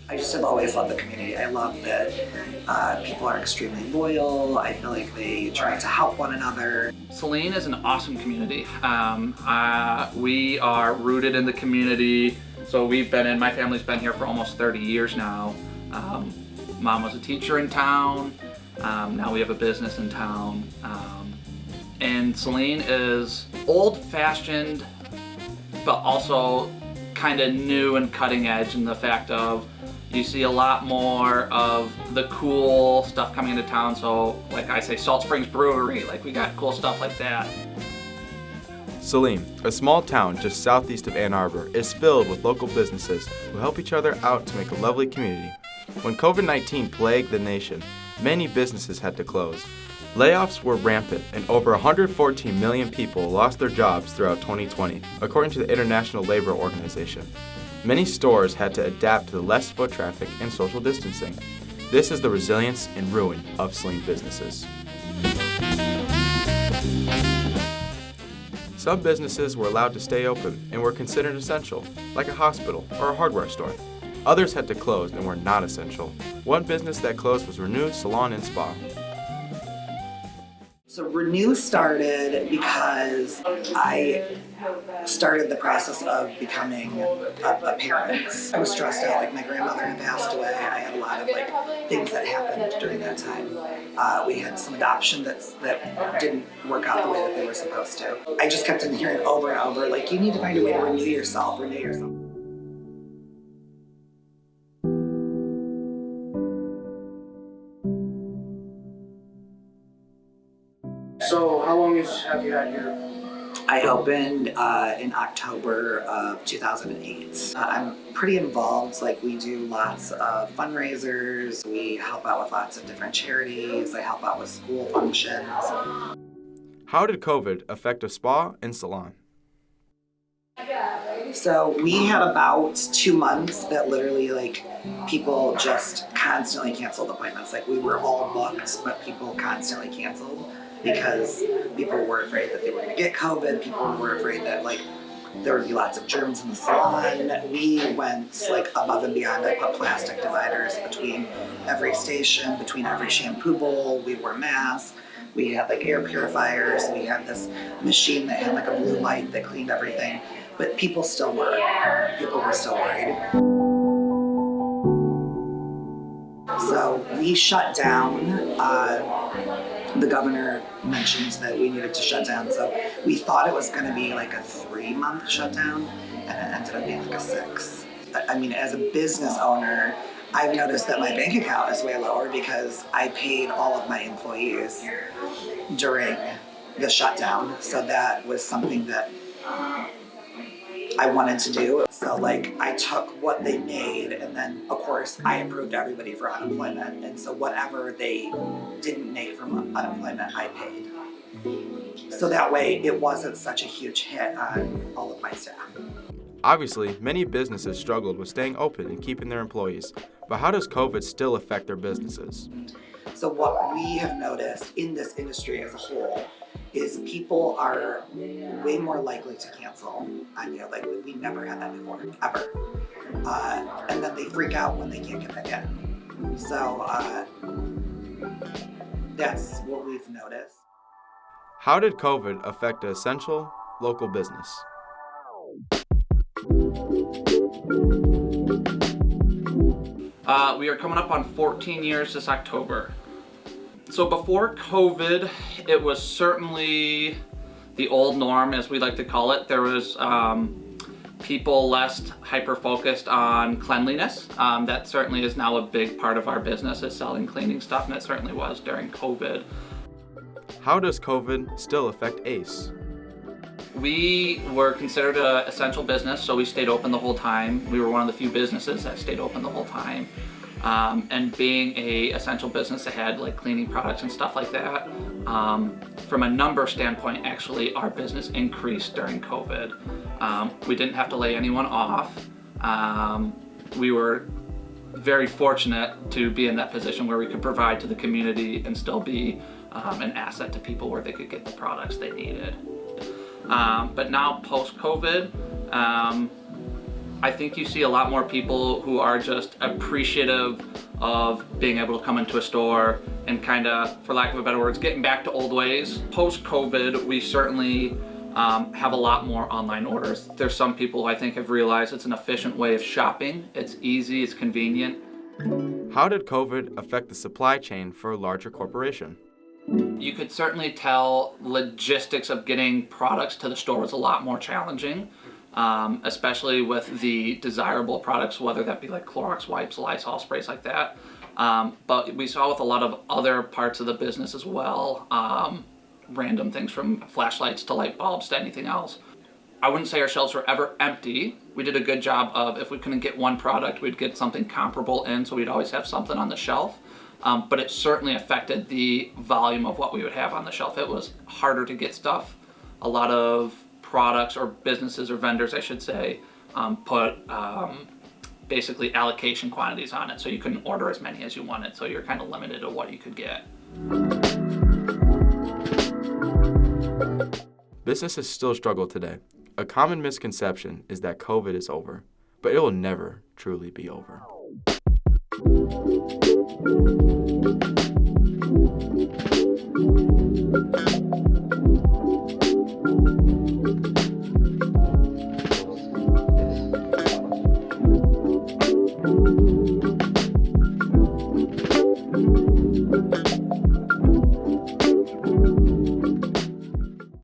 I just have always loved the community. I love that people are extremely loyal. I feel like they try to help one another. Saline is an awesome community. We are rooted in the community. So my family's been here for almost 30 years now. Mom was a teacher in town. Now we have a business in town. And Saline is old-fashioned, but also kind of new and cutting edge in the fact of you see a lot more of the cool stuff coming into town. So like I say, Salt Springs Brewery, like we got cool stuff like that. Saline, a small town just southeast of Ann Arbor, is filled with local businesses who help each other out to make a lovely community. When COVID-19 plagued the nation, many businesses had to close. Layoffs were rampant, and over 114 million people lost their jobs throughout 2020, according to the International Labor Organization. Many stores had to adapt to less foot traffic and social distancing. This is the resilience and ruin of Saline businesses. Some businesses were allowed to stay open and were considered essential, like a hospital or a hardware store. Others had to close and were not essential. One business that closed was Renew Salon and Spa. So Renew started because I started the process of becoming a parent. I was stressed out, like my grandmother had passed away. I had a lot of things that happened during that time. We had some adoption that didn't work out the way that they were supposed to. I just kept hearing over and over, you need to find a way to renew yourself, renew yourself. So how long have you had your... I opened in October of 2008. I'm pretty involved. We do lots of fundraisers. We help out with lots of different charities. I help out with school functions. How did COVID affect a spa and salon? So we had about 2 months that literally people just constantly canceled appointments. We were all booked, but people constantly canceled because people were afraid that they were going to get COVID. People were afraid that there would be lots of germs in the salon. We went above and beyond. I put plastic dividers between every station, between every shampoo bowl. We wore masks. We had air purifiers. We had this machine that had a blue light that cleaned everything. But people still were. People were still worried. So we shut down. The governor mentioned that we needed to shut down. So we thought it was going to be a 3-month shutdown, and it ended up being a 6. I mean, as a business owner, I've noticed that my bank account is way lower because I paid all of my employees during the shutdown. So that was something that I wanted to do. So I took what they made, and then of course I approved everybody for unemployment, and so whatever they didn't make from unemployment I paid. So that way it wasn't such a huge hit on all of my staff. Obviously, many businesses struggled with staying open and keeping their employees, but how does COVID still affect their businesses? So what we have noticed in this industry as a whole is people are way more likely to cancel on you. We never had that before, ever. And then they freak out when they can't get back in. So that's what we've noticed. How did COVID affect an essential local business? We are coming up on 14 years this October. So before COVID, it was certainly the old norm, as we like to call it. There was people less hyper-focused on cleanliness. That certainly is now a big part of our business, is selling cleaning stuff, and it certainly was during COVID. How does COVID still affect ACE? We were considered an essential business, so we stayed open the whole time. We were one of the few businesses that stayed open the whole time. And being a essential business that had cleaning products and stuff like that, from a number standpoint, actually our business increased during COVID. We didn't have to lay anyone off. We were very fortunate to be in that position where we could provide to the community and still be an asset to people where they could get the products they needed. But now post-COVID, I think you see a lot more people who are just appreciative of being able to come into a store and kind of, for lack of a better words, getting back to old ways. Post-COVID, we certainly have a lot more online orders. There's some people who I think have realized it's an efficient way of shopping. It's easy, it's convenient. How did COVID affect the supply chain for a larger corporation? You could certainly tell logistics of getting products to the store was a lot more challenging, especially with the desirable products, whether that be like Clorox wipes, Lysol sprays like that. But we saw with a lot of other parts of the business as well, random things from flashlights to light bulbs to anything else. I wouldn't say our shelves were ever empty. We did a good job of, if we couldn't get one product, we'd get something comparable in, so we'd always have something on the shelf. But it certainly affected the volume of what we would have on the shelf. It was harder to get stuff. A lot of products or businesses or vendors, I should say, put basically allocation quantities on it, so you couldn't order as many as you wanted, so you're kind of limited to what you could get. Businesses still struggle today. A common misconception is that COVID is over, but it will never truly be over.